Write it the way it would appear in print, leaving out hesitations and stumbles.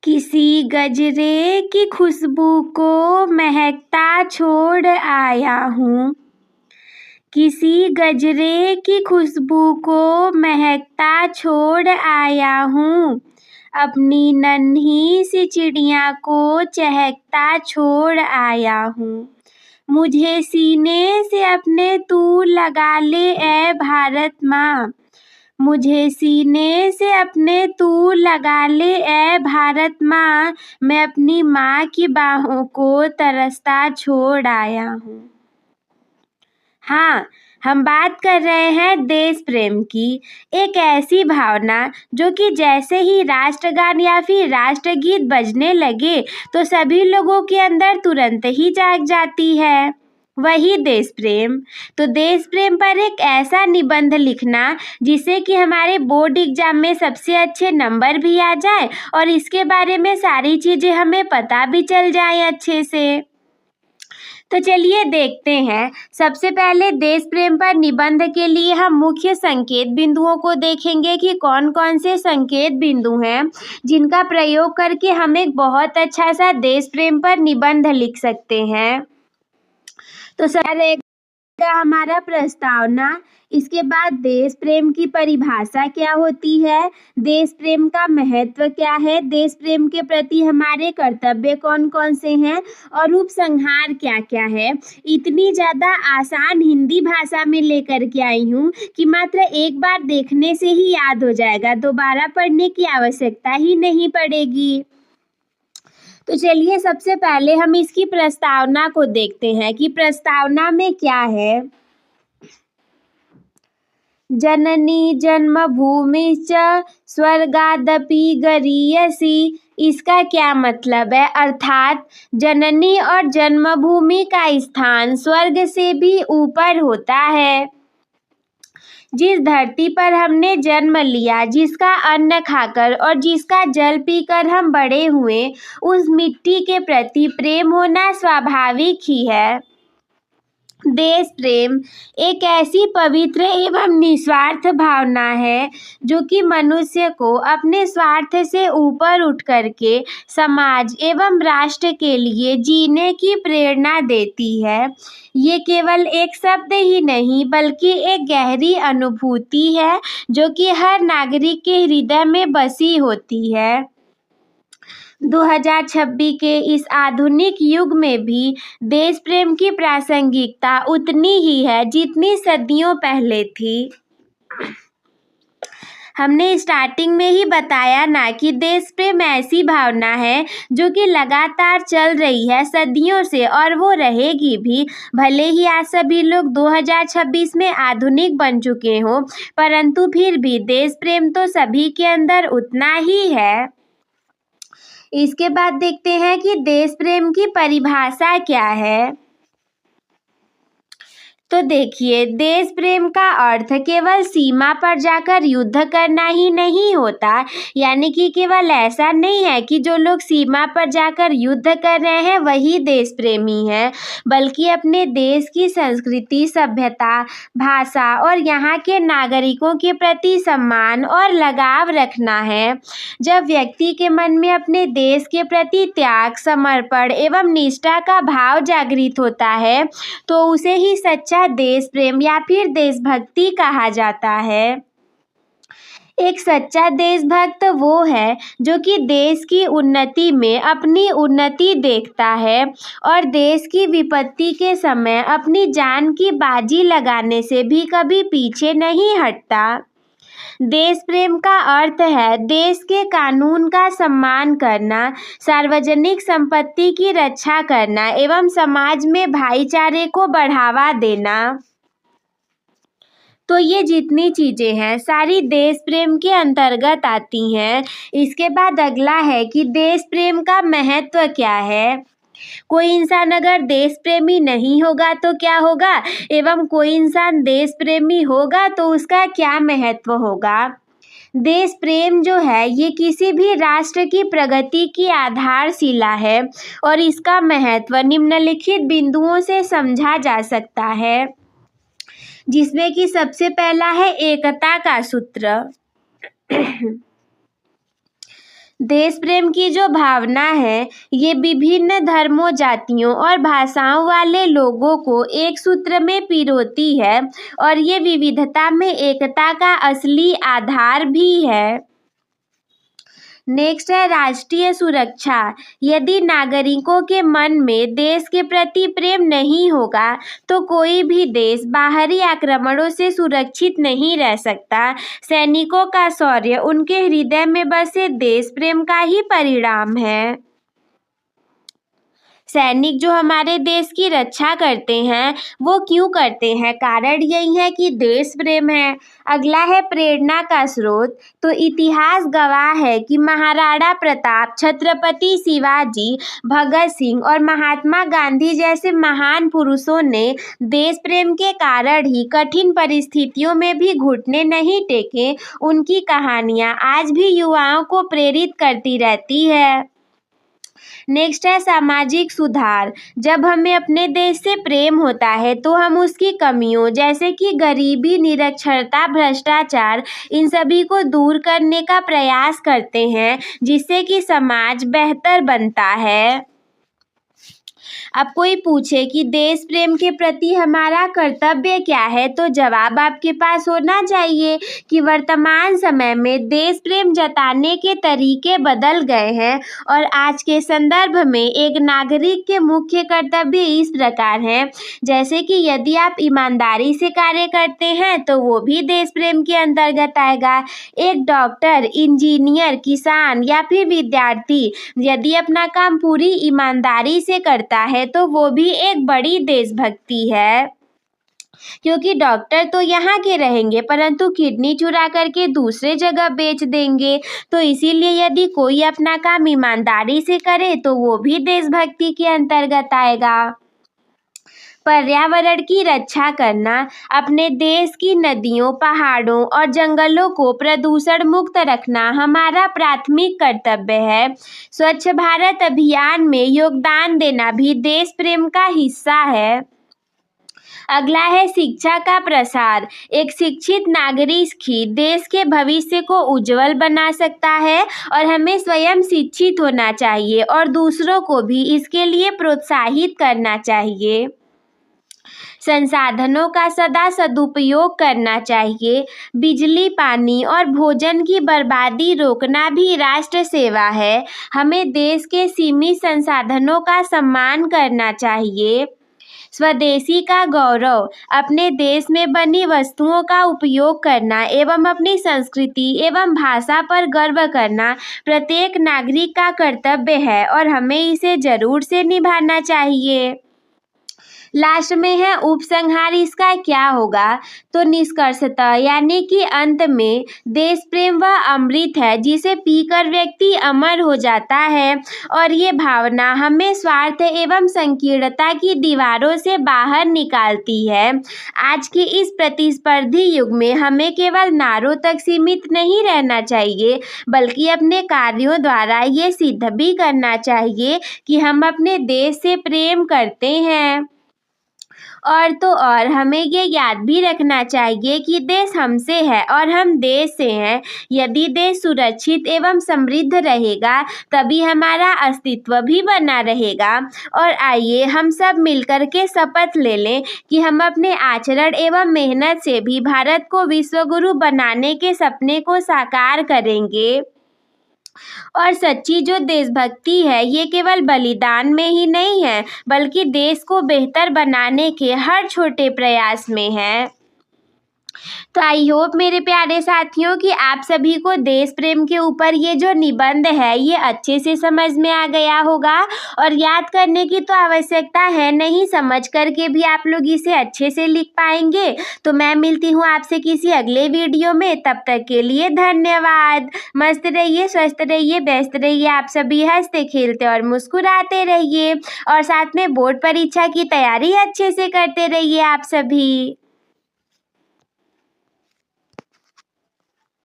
किसी गजरे की खुशबू को महकता छोड़ आया हूँ। किसी गजरे की खुशबू को महकता छोड़ आया हूँ। अपनी नन्ही सी चिड़िया को चहकता छोड़ आया हूँ। मुझे सीने से अपने तू लगा ले ऐ भारत माँ। मुझे सीने से अपने तू लगा ले ऐ भारत माँ। मैं अपनी माँ की बाहों को तरसता छोड़ आया हूँ। हाँ, हम बात कर रहे हैं देश प्रेम की, एक ऐसी भावना जो कि जैसे ही राष्ट्रगान या फिर राष्ट्रगीत बजने लगे तो सभी लोगों के अंदर तुरंत ही जाग जाती है, वही देश प्रेम। तो देश प्रेम पर एक ऐसा निबंध लिखना जिससे कि हमारे बोर्ड एग्जाम में सबसे अच्छे नंबर भी आ जाए और इसके बारे में सारी चीज़ें हमें पता भी चल जाए अच्छे से। तो चलिए देखते हैं। सबसे पहले देश प्रेम पर निबंध के लिए हम मुख्य संकेत बिंदुओं को देखेंगे कि कौन कौन से संकेत बिंदु हैं जिनका प्रयोग करके हम एक बहुत अच्छा सा देश प्रेम पर निबंध लिख सकते हैं। तो सर एक हमारा प्रस्तावना, इसके बाद देश प्रेम की परिभाषा क्या होती है, देश प्रेम का महत्व क्या है, देश प्रेम के प्रति हमारे कर्तव्य कौन कौन से हैं और उपसंहार क्या क्या है। इतनी ज़्यादा आसान हिंदी भाषा में लेकर के आई हूँ कि मात्र एक बार देखने से ही याद हो जाएगा, दोबारा पढ़ने की आवश्यकता ही नहीं पड़ेगी। तो चलिए सबसे पहले हम इसकी प्रस्तावना को देखते हैं कि प्रस्तावना में क्या है। जननी जन्मभूमि च स्वर्गादपि गरीयसी, इसका क्या मतलब है, अर्थात जननी और जन्मभूमि का स्थान स्वर्ग से भी ऊपर होता है। जिस धरती पर हमने जन्म लिया, जिसका अन्न खाकर और जिसका जल पीकर हम बड़े हुए, उस मिट्टी के प्रति प्रेम होना स्वाभाविक ही है। देश प्रेम एक ऐसी पवित्र एवं निस्वार्थ भावना है जो कि मनुष्य को अपने स्वार्थ से ऊपर उठ करके समाज एवं राष्ट्र के लिए जीने की प्रेरणा देती है। ये केवल एक शब्द ही नहीं बल्कि एक गहरी अनुभूति है जो कि हर नागरिक के हृदय में बसी होती है। 2026 के इस आधुनिक युग में भी देश प्रेम की प्रासंगिकता उतनी ही है जितनी सदियों पहले थी। हमने स्टार्टिंग में ही बताया ना कि देश प्रेम ऐसी भावना है जो कि लगातार चल रही है सदियों से और वो रहेगी भी। भले ही आज सभी लोग 2026 में आधुनिक बन चुके हों, परंतु फिर भी देश प्रेम तो सभी के अंदर उतना ही है। इसके बाद देखते हैं कि देश प्रेम की परिभाषा क्या है। तो देखिए, देश प्रेम का अर्थ केवल सीमा पर जाकर युद्ध करना ही नहीं होता, यानी कि केवल ऐसा नहीं है कि जो लोग सीमा पर जाकर युद्ध कर रहे हैं वही देश प्रेमी है, बल्कि अपने देश की संस्कृति, सभ्यता, भाषा और यहाँ के नागरिकों के प्रति सम्मान और लगाव रखना है। जब व्यक्ति के मन में अपने देश के प्रति त्याग, समर्पण एवं निष्ठा का भाव जागृत होता है तो उसे ही सच्चा देश प्रेम या फिर देशभक्ति कहा जाता है। एक सच्चा देशभक्त वो है जो कि देश की उन्नति में अपनी उन्नति देखता है और देश की विपत्ति के समय अपनी जान की बाजी लगाने से भी कभी पीछे नहीं हटता। देश प्रेम का अर्थ है देश के कानून का सम्मान करना, सार्वजनिक संपत्ति की रक्षा करना एवं समाज में भाईचारे को बढ़ावा देना। तो ये जितनी चीज़ें हैं सारी देश प्रेम के अंतर्गत आती हैं। इसके बाद अगला है कि देश प्रेम का महत्व क्या है। कोई इंसान अगर देश प्रेमी नहीं होगा तो क्या होगा, एवं कोई इंसान देश प्रेमी होगा तो उसका क्या महत्व होगा। देश प्रेम जो है ये किसी भी राष्ट्र की प्रगति की आधारशिला है और इसका महत्व निम्नलिखित बिंदुओं से समझा जा सकता है, जिसमें कि सबसे पहला है एकता का सूत्र। देश प्रेम की जो भावना है ये विभिन्न धर्मों, जातियों और भाषाओं वाले लोगों को एक सूत्र में पिरोती है और ये विविधता में एकता का असली आधार भी है। नेक्स्ट है राष्ट्रीय सुरक्षा। यदि नागरिकों के मन में देश के प्रति प्रेम नहीं होगा तो कोई भी देश बाहरी आक्रमणों से सुरक्षित नहीं रह सकता। सैनिकों का शौर्य उनके हृदय में बसे देश प्रेम का ही परिणाम है। सैनिक जो हमारे देश की रक्षा करते हैं वो क्यों करते हैं? कारण यही है कि देश प्रेम है। अगला है प्रेरणा का स्रोत। तो इतिहास गवाह है कि महाराणा प्रताप, छत्रपति शिवाजी, भगत सिंह और महात्मा गांधी जैसे महान पुरुषों ने देश प्रेम के कारण ही कठिन परिस्थितियों में भी घुटने नहीं टेके। उनकी कहानियां आज भी युवाओं को प्रेरित करती रहती है। नेक्स्ट है सामाजिक सुधार। जब हमें अपने देश से प्रेम होता है तो हम उसकी कमियों जैसे कि गरीबी, निरक्षरता, भ्रष्टाचार, इन सभी को दूर करने का प्रयास करते हैं जिससे कि समाज बेहतर बनता है। अब कोई पूछे कि देश प्रेम के प्रति हमारा कर्तव्य क्या है तो जवाब आपके पास होना चाहिए कि वर्तमान समय में देश प्रेम जताने के तरीके बदल गए हैं और आज के संदर्भ में एक नागरिक के मुख्य कर्तव्य इस प्रकार हैं। जैसे कि यदि आप ईमानदारी से कार्य करते हैं तो वो भी देश प्रेम के अंतर्गत आएगा। एक डॉक्टर, इंजीनियर, किसान या फिर विद्यार्थी यदि अपना काम पूरी ईमानदारी से करता है तो वो भी एक बड़ी देशभक्ति है, क्योंकि डॉक्टर तो यहाँ के रहेंगे परंतु किडनी चुरा करके दूसरे जगह बेच देंगे। तो इसीलिए यदि कोई अपना काम ईमानदारी से करे तो वो भी देशभक्ति के अंतर्गत आएगा। पर्यावरण की रक्षा करना। अपने देश की नदियों, पहाड़ों और जंगलों को प्रदूषण मुक्त रखना हमारा प्राथमिक कर्तव्य है। स्वच्छ भारत अभियान में योगदान देना भी देश प्रेम का हिस्सा है। अगला है शिक्षा का प्रसार। एक शिक्षित नागरिक ही देश के भविष्य को उज्जवल बना सकता है और हमें स्वयं शिक्षित होना चाहिए और दूसरों को भी इसके लिए प्रोत्साहित करना चाहिए। संसाधनों का सदा सदुपयोग करना चाहिए। बिजली, पानी और भोजन की बर्बादी रोकना भी राष्ट्र सेवा है। हमें देश के सीमित संसाधनों का सम्मान करना चाहिए। स्वदेशी का गौरव। अपने देश में बनी वस्तुओं का उपयोग करना एवं अपनी संस्कृति एवं भाषा पर गर्व करना प्रत्येक नागरिक का कर्तव्य है और हमें इसे जरूर से निभाना चाहिए। लास्ट में है उपसंहार। इसका क्या होगा? तो निष्कर्षतः यानी कि अंत में देश प्रेम वह अमृत है जिसे पीकर व्यक्ति अमर हो जाता है और ये भावना हमें स्वार्थ एवं संकीर्णता की दीवारों से बाहर निकालती है। आज के इस प्रतिस्पर्धी युग में हमें केवल नारों तक सीमित नहीं रहना चाहिए बल्कि अपने कार्यों द्वारा ये सिद्ध भी करना चाहिए कि हम अपने देश से प्रेम करते हैं। और तो और हमें ये याद भी रखना चाहिए कि देश हमसे है और हम देश से हैं। यदि देश सुरक्षित एवं समृद्ध रहेगा तभी हमारा अस्तित्व भी बना रहेगा। और आइए हम सब मिलकर के शपथ ले लें कि हम अपने आचरण एवं मेहनत से भी भारत को विश्वगुरु बनाने के सपने को साकार करेंगे। और सच्ची जो देशभक्ति है ये केवल बलिदान में ही नहीं है बल्कि देश को बेहतर बनाने के हर छोटे प्रयास में है। तो आई होप मेरे प्यारे साथियों कि आप सभी को देश प्रेम के ऊपर ये जो निबंध है ये अच्छे से समझ में आ गया होगा और याद करने की तो आवश्यकता है नहीं, समझ करके भी आप लोग इसे अच्छे से लिख पाएंगे। तो मैं मिलती हूँ आपसे किसी अगले वीडियो में, तब तक के लिए धन्यवाद। मस्त रहिए, स्वस्थ रहिए, व्यस्त रहिए। आप सभी हंसते खेलते और मुस्कुराते रहिए और साथ में बोर्ड परीक्षा की तैयारी अच्छे से करते रहिए आप सभी।